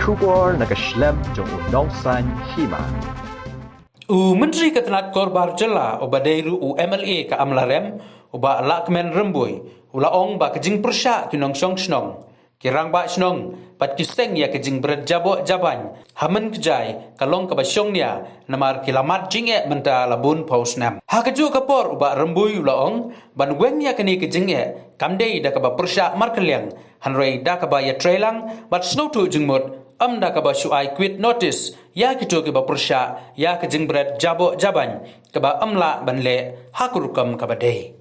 Kubor nakaslem jong unongsan hima. Menteri Ketenat Korbar Jela obadairu MLA ka Amlarem uba lakmen rembui ulaong ba kejing persya kinong song snong kirang ba snong pat kiseng ya kejing berat jabo jaban hamen kejai kalong ka basyong nia namar kilamat jinge menta labun pausnam ha keju kapor uba rembui ulaong ban weng ya kini kejing kamdei da ka ba persya markeliang hanrei da ka ba ya trailang bat snotu jingmut da ka ba syuai quit notice ya kitu ke ba persya ya kejing berat jabo jaban ka ba la banle hakurukam ka ba dei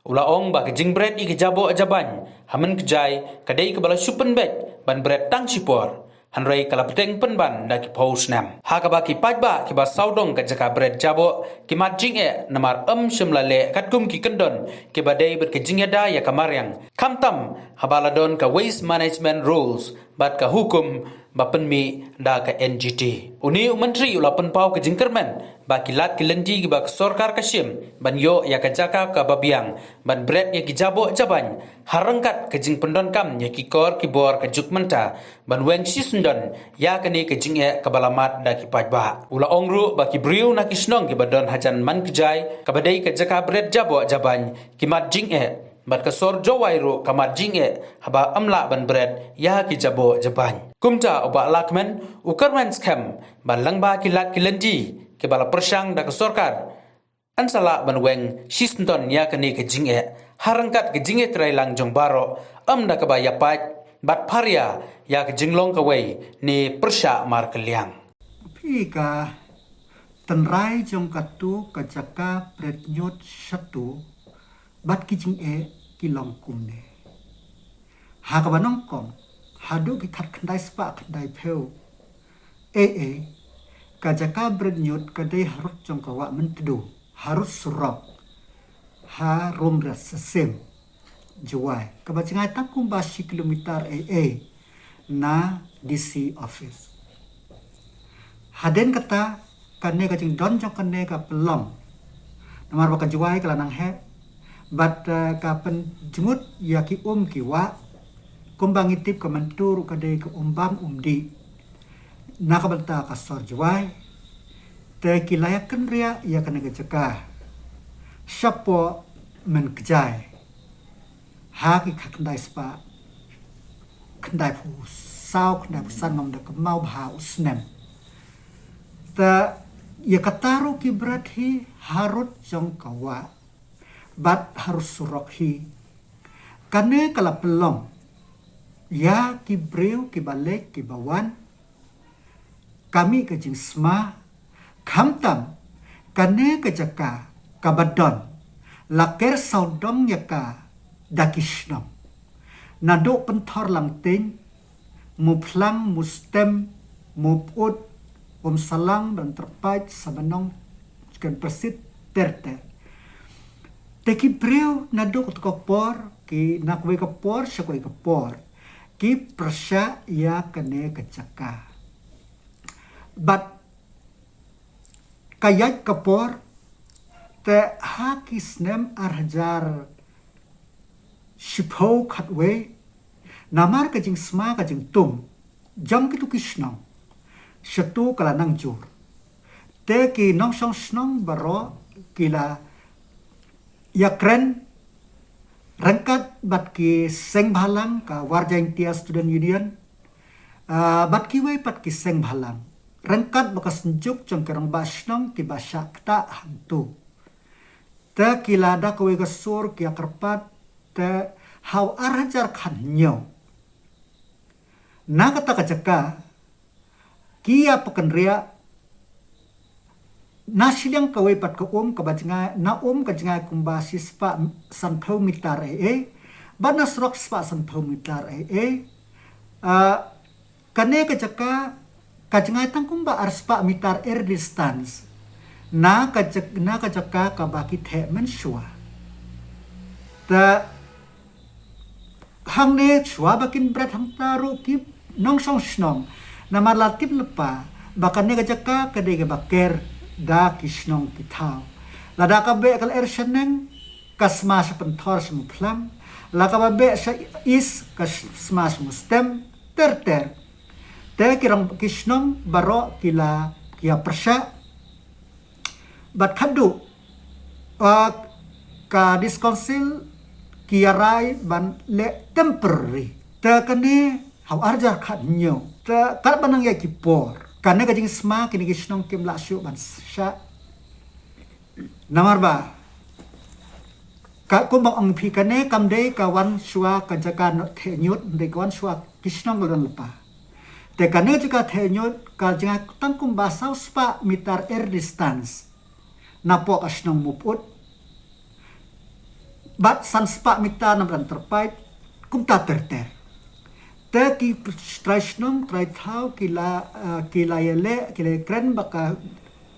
ulaong ba kejing berat I ke jabo jaban hamen kejai kadai ke bala supen bet ban berat tang sipor hanrei kala peteng penban da ki pausnam ha ka ba ki pajba ki ba saudong ka jaka berat jabo ki majing namar shimlale katkum ki kendon ki ba dei ber kejing da ya kamaryang kamtam habaladon ka waste management rules bat ka hukum bapenmi da ka NGT. Uni menteri ula penpau ke jingkermen ba kilat kilendi ba sorkar kasim ban yo ya ka jaka ka babiang ban bret ya ki jabo jaban harengkat ke jing pendon kam ya ki kor ki bor ke juk menta ban weng sisundon ya ka ni ke jing ka balamat da ki pajba. Ula ongru ba ki briu na ki snong ki badon hajan man kejai ka badai ka jaka bret jabo jaban ki mat jing bat kasor jawairu kamar jinge haba amla ban berat ya ki jabo jaban kumta oba lakmen ukarman scam ban langba kilat kilendi ke bala persang da kasorkar ansala ban weng siston ya kani ke jinge harangkat ke jinge trailang jong baro da ka ba yapat bat paria ya ke jinglong ka wei ni persya mar keliang Pika tenrai jong katu kajaka pretnyot satu bat kijing kilong kumne ha ka banong kom hadu ki khat khandai spa khandai pheu kajaka pretnyot kadai harus jong kawa mentedu harus surok ha rom ras sesem juai ka bacngai takum basi kilometer na DC office haden kata kanne ka jing don jong kanne ka pelong namar baka juai kala nang he bat kapen jemut ya ki kiwa kumbang itip ka mantur ka dei ka umbang umdi nakabanta ka sor juai te kilayakan ria ya kana gejaka syapo men kejai ha ki kakandai spa kandai pu sau kandai pusan mam da kemau bha usnem ta ya kataru ki berathi harut jong kawa bat harus surokhi kane kala pelong ya ki breu ki balek ki bawan kami ke jing sma kamtam kane ke jaka kabadon laker saudong yaka dakishnam nado pentor lang ting muplang mustem muput salang dan terpait sabanong kan persit terter Teki breu nado ko kapor ki nakwe kapor syakwe kapor ki persya ya kane kecaka bat kayat kapor te hakisnem arhajar shipho khatwe namar kajing sma kajing tum jam kitu kishnong syatu kala nang jur te ki nong song snong baro kila ya keren rangkat bat ki seng bhalang ka warja intia student union bat ki wei pat ki seng bhalang rangkat bakas njuk jong kerang basnong ki basya kta hantu te kilada ko wei gasur ki akarpat te how arhajar khan nyo na kata kajaka kia pekenria nasilang kawai pat ka kabajnga na kajnga kumbasi spa sanpau mitar ban nasrok spa sanpau mitar kane kajaka kajnga tangkumba ar spa mitar distance na kajaka kabaki the menshua ta hangne chua bakin brat hang taru ki nong song snong na malatip lepa bakane kajaka kadege baker da kisnong kitau lada ka be kal erseneng kasma sa pentor sa muplam la ka be sa is kasma sa mustem terter te kirang kisnong baro kila kia persya bat khadu ka this council kia rai ban le temporary te kane hau arjar khat nyo te kar banang ya kipor kana ka jing sma kini kisnong kim la shu ban sha namar ba ka kumbang ang phi kane kam de ka wan shwa ka jaka no the nyut de ka wan shwa kisnong lon lupa te kane jika the nyut ka jang tang kum ba sau spa meter air distance napo kasnong muput bat san spa mita nam ran terpait kum ta terter te ki straisnong trai thau kila yele kila kren baka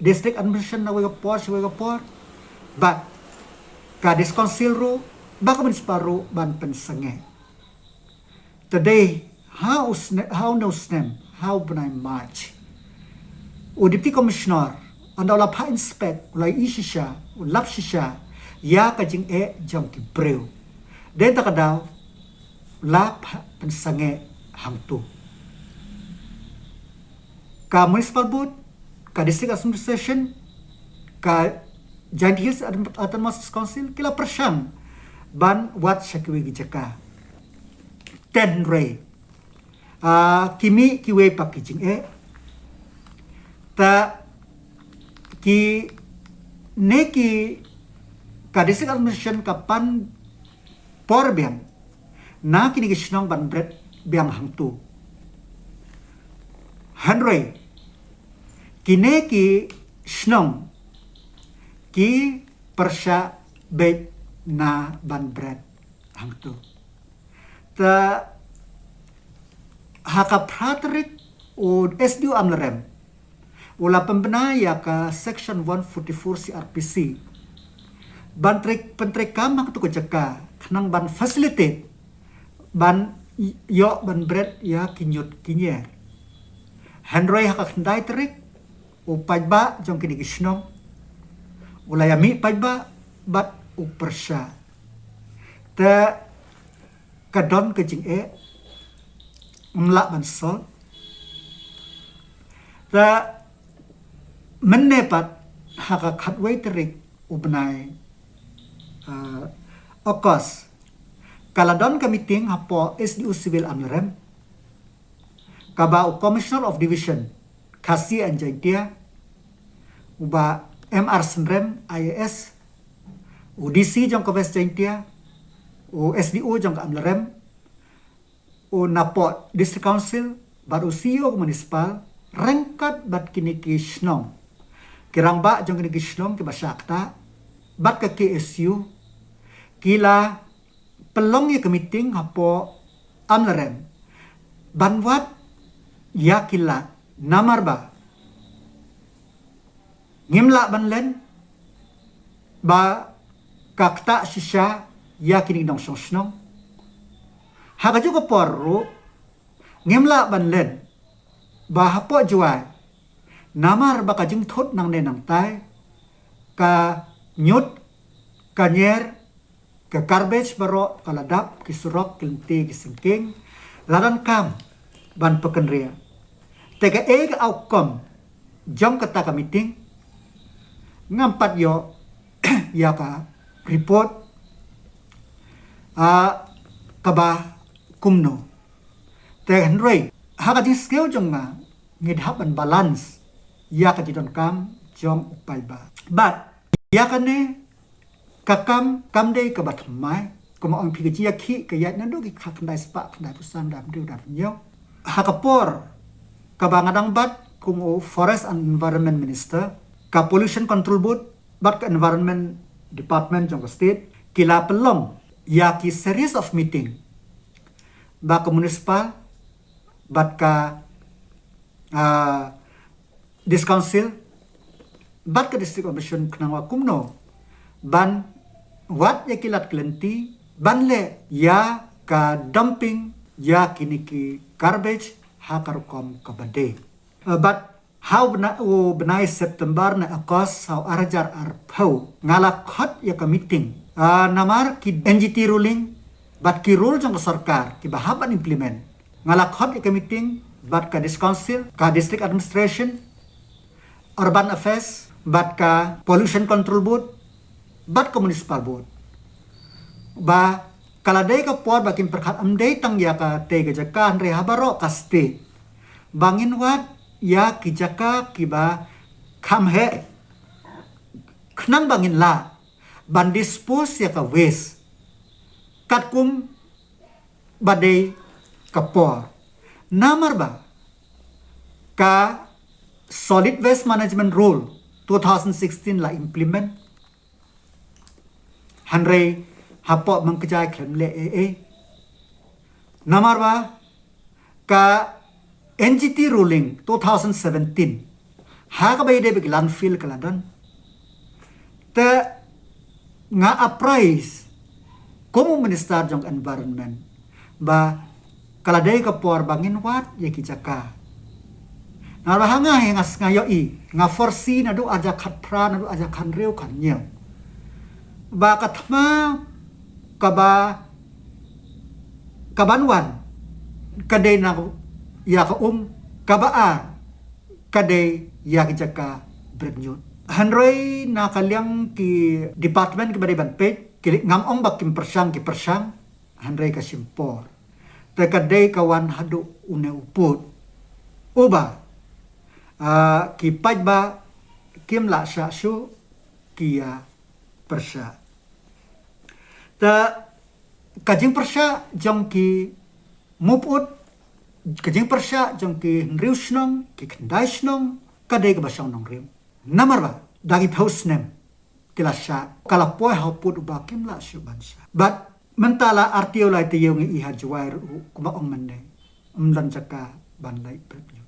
district administration na wega por bat ka diskonsil ru baka municipal ru ban pensenge today how no snem how benai march o deputy commissioner anda la pa inspect ulai isisha ulap shisha ya ka jing jong ki breu den ta kadaw la pensange hangtu ka municipal board ka district administration ka Giant Hills Autonomous Council kila persyang ban wat syakwe gijaka ten ray kimi kiwe pakijing ta ki neki ka district administration kapan por biang na kini kisnong ban bret biang hangtu hanrei kine ki snong ki persya bet na ban bret hangtu ta haka pratrik o SDU amlarem ula pembena ya ka section 144 CRPC pentrek kamak tu kejaka kenang ban facilitate ban yo ban bret ya kinyut kinyer Henry haka kendai terik o pajba jong kini kisnong ulayami pajba bat o persya te kadon kejing mlak ban sol te menepat haka khatway terik o benai okos kaladon ka meeting hapo SDU Civil Amlarem kaba o Commissioner of Division Kasi Anjaitia uba MR Senrem IAS o DC jong ka West Jaintia o SDU jong ka Amlarem o napo District Council baru CEO municipal rengkat bat kini kisnong kirang ba jong kini kisnong ki basyakta bat ka KSU kila pelong ya ke meeting hapo Amlarem banwat ya kila namar ba ngimla banlen ba kakta sisya ya kini dong sosnong haga juga porro ngimla banlen ba hapo juai namar ba kajing thot nang ne nang tai ka nyut kanyer ke garbage baro kaladap kisurok kilenti kisengking laran kam ban pekenria tega ke outcome jong kata ka meeting ngampat yo ya ka report kaba kumno te henry haka di skill jong nga ngidhap an balance ya ka jidon kam jong upai ba but ya kane kakam kamde ka batmai kuma ong pigi ya ki ka yat nando ki khakndai spa khandai pusan dam du dam nyo hakapor ka bangadang bat kumo forest and environment minister ka pollution control board bat ka environment department jong state kila pelong ya ki series of meeting ba ka municipal bat ka this council bat ka district commission knangwa kumno ban wat ya kilat kelenti ban le ya ka dumping ya kiniki garbage hakarukom kabade but how benai September na akos how arjar arpau ngala khot ya ka meeting namar ki NGT ruling bat ki rule jong sarkar ki bahaban implement ngala khot ya ka meeting bat ka dis council, ka district administration, urban affairs, bat ka pollution control board, bat ka municipal board. Ba kaladay ka por bakin perkat amday tang ya ka te ka jaka andre habaro ka state. Bangin wat ya ki jaka ki ba kam he knang bangin la ban dispose ya ka waste. Kat kum badai kapor. Namar ba ka solid waste management rule 2016 la implement. Hanrei hapok mengkejai klem le AA. Namar ba ka NGT ruling 2017 ha ka bayde big landfill kaladon. Te nga appraise como minister jong environment ba kaladay ka por bangin wat ya kijaka na bahanga ngas ngayo nga forsi na do aja khatra na do aja khanreu khanyo ba kathma kaba kabanwan kadai na ya ka kabaa kadai ya kijaka brenyut hanroi na kalyang ki department ki bariban page ngam ong bakim persang ki persang handrai ka simpor tekadai kawan hadu une uput uba ki pajba kim la sha shu kia persa ta kajing persa jong ki muput kajing persa jong ki riusnong ki kandai kadai ka basang nong riu namar ba dagi pausnem kilasya kalapoi haput bakim la syubansa but mentala artio lai te yung iha juair kuma ong mende umdan jaka ban lai prepnyo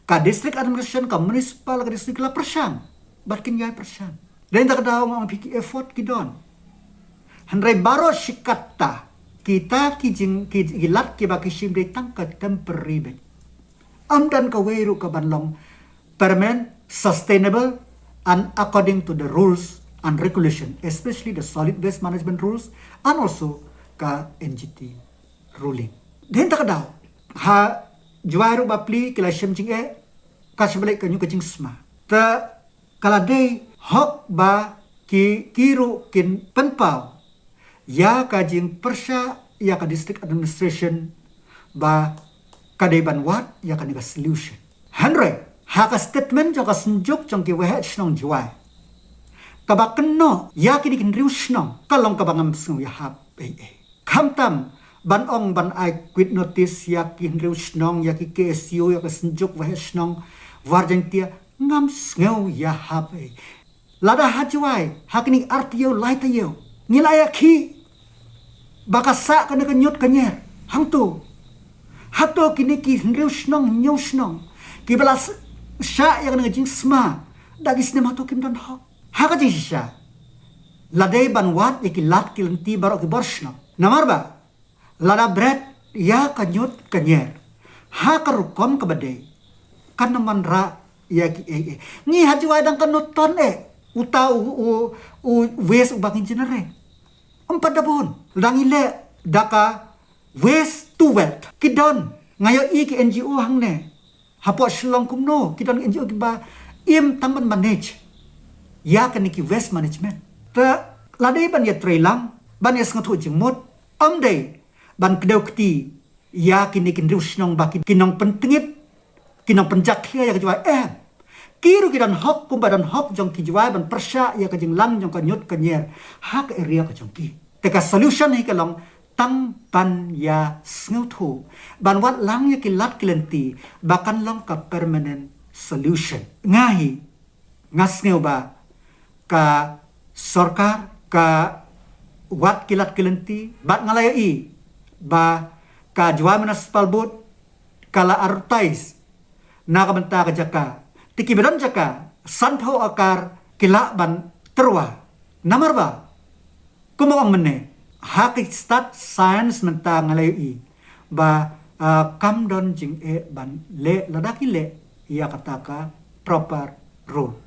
ka district administration ka municipal ka district la persang bat kin yai persang dan tak daw ang piki effort kidon handrai baro shikatta kita kijing gilat ki baki sim de tangka temporary be amdan ka weiru ka banlong permanent sustainable and according to the rules and regulation, especially the solid waste management rules and also ka NGT ruling. Then tak daw ha juairu bapli kila shemjing ka sebalik kanyu kajing sma. Ta kala day hok ba ki kiru kin penpau ya kajing persya ya ka district administration ba kadaiban wat ya ka niga solution. Hanre ha ka statement jo ka senjuk jong ki wehet snong juai. Kabakeno ya kini kin riusno kalong kabangam sung ya hap kamtam ban ong ban ai quit notice ya kin riusnong ya ki KSU ya ka senjuk wahesnong warjang tia ngam sngau ya hap lada hajuai hakini artio laitayo nilaya ki bakasa kana kanyut kanyer hangtu hato kini ki riusnong nyusnong ki balas sya ya kana jing sma dagis ne mato kim don ho haka jing sya ladai banwat iki lat kilenti baro ki borsno namar ba lada bread ya kanyut kanyer haka rukom kabadai kan naman ra ya ki ni hajuai dang kanut ton uta u wes ubangin jenere empat dabon langile daka wes to wealth kidon ngayo ki NGO hangne hapo shlong kumno kidon NGO ki ba im tamban manage ya kaniki waste management ta ladai ban ya trailang ban ya sngathu jingmut amdai ban kedau keti ya kinikin riusnong baki kinong pentingit kinong penjakya ya kejua kiru kidan hok kumbadan hok jong kijua ban persya ya kajing lang jong kanyut kanyer hak area kajong ki teka solution hi kalong tang ban ya sngathu ban wat lang ya kilat kilenti bakan long ka permanent solution ngahi ngasngeu ba ka sorkar ka wat kilat kilenti bat ngalayai ba ka jua municipal board kala advertise na kabanta ka jaka tiki bedan jaka sanho akar kila ban terwa namar ba kumawang mene haki start science menta ngalayai ba kam don jing ban le ladaki le ia kataka proper rule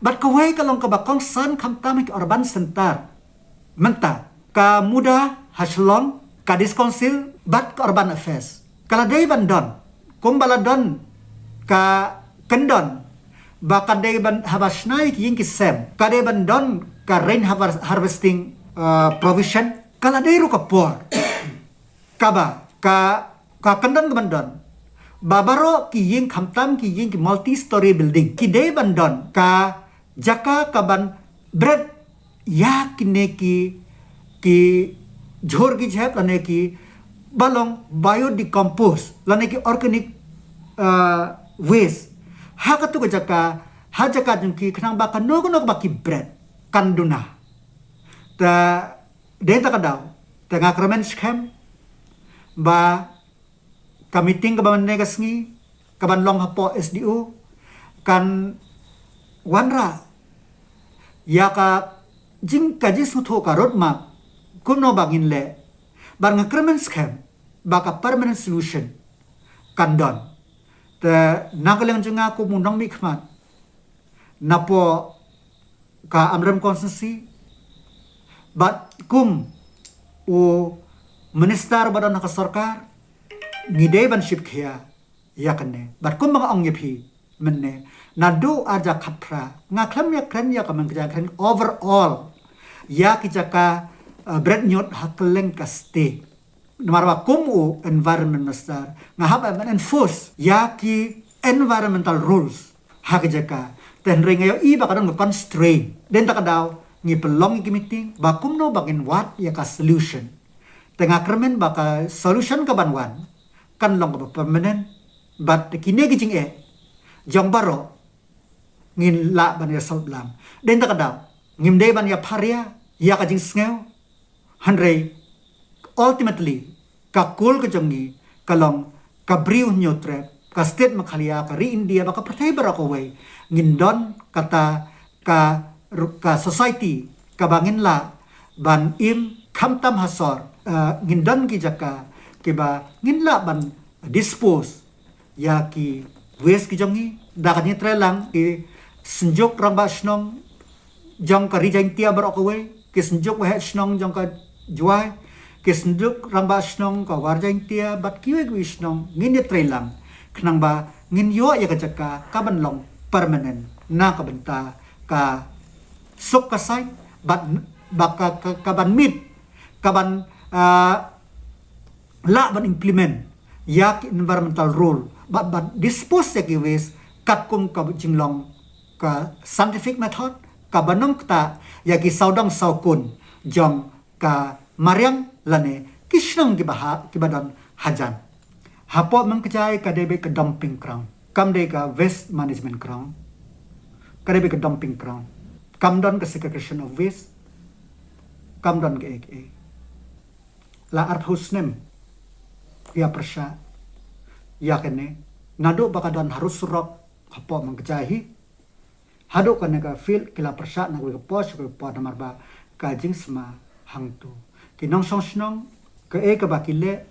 but kawai kalong kabakong san kamtamik urban center menta ka muda haslong ka diskonsil bat ka urban affairs kala day bandon kumbaladon ka kendon ba kadai ban habasnai ki ying ki sem kadai ban don ka rain harvesting provision kala deru ka por kaba ka kendon ban don babaro ki ying khamtam ki ying ki multi story building ki dei ban don ka jaka ka ban bread ya kine ki झोर की झेप लने की balong biodecompose lane ki organic waste ha ka tu ka jaka ha jaka jung ki khnang ba kan no ba ki bread kanduna ta den ta ka daw ta nga kramen scam ba ka meeting ka ban ne ka sngi ka ban long hapo SDO kan wanra ya ka jing ka jisu tho ka roadmap kuno bangin le bar nga kramen scam baka permanent solution kandon te nakaleng jenga ko mundang mi khmat napo ka amram konsensi bat kum o minister badan ka sarkar ngide ban ship khia yakane bat kum mga ong yepi menne nadu aja khapra nga khlam ya kran ya kaman kja kran overall ya kijaka bread nyot hakleng ka stay Namarwa kumu environment minister ngahap enforce yaki environmental rules hakjaka ten ringayo iba kadang constraint den takadaw ngi pelong gi meeting bakum no bagin what ya ka solution tengah kermen baka solution ka banwan kan long ka permanent but kine gi jing jong baro ngin la ban ya salblam den takadaw ngimde ban ya pharia ya ka jing sngew hanrei ultimately kakul ke jongi kalong kabriu nyotre ka state makhalia ka ri India baka pertai barako way ngindon kata ka society ka bangin la ban im khamtam hasor ngindon ki jaka kiba nginla ban dispose ya ki waste ki jongi dakani trelang ki senjuk rang ba snong jong ka ri India barako way ki senjuk wa snong jong ka juai kisnduk ramba snong ka warjang tia bat kiwe wisnong ngin trelang khnang ba ngin yo ya ka jaka kaban long permanent na ka benta ka sok ka sai bat baka kaban mit kaban la ban implement yak environmental rule bat dispose ya ki wes kat kum ka jinglong ka scientific method ka banom ta ya ki saudang saukun jong ka Mariam lane kisnang kibadan hajan hapo mengkecai kadebe ke dumping ground kamde ka waste management ground kadebe ke dumping ground kamdon ke segregation of waste kamdon ke la art husnem ya persya ya kene nado bakadan harus surok hapo mengkecai hado kane ka feel kila persya na ke pos ke pa namarba kajing sma hangtu kinong song snong ke ka bakile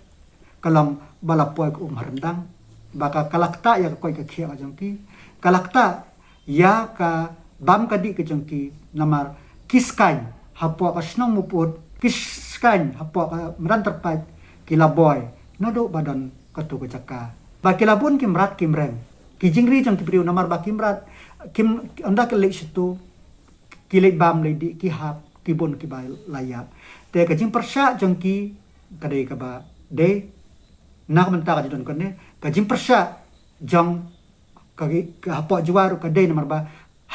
kalong balapoy ko umharandang baka kalakta ya ko ka khia ka jongki kalakta ya ka bam kadi ka jongki namar kiskain hapo ka snong muput kiskain hapo ka meran terpat kilaboy nodo badan katu ka jaka bakilabun kimrat kimrem kijingri jong kipriu namar bakimrat kim anda ke lek situ kilet bam ledi ki hap kibun kibai layak te kajing persya jongki kadai ka ba de nak menta ka jidon kone kajing persya jong kagi ka hapo juaru ka de namar ba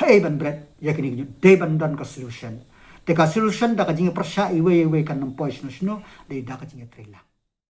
hai ban bread ya kini de ban don ka solution te ka solution da kajing persya iwe kan nampoi sno de da kajing trela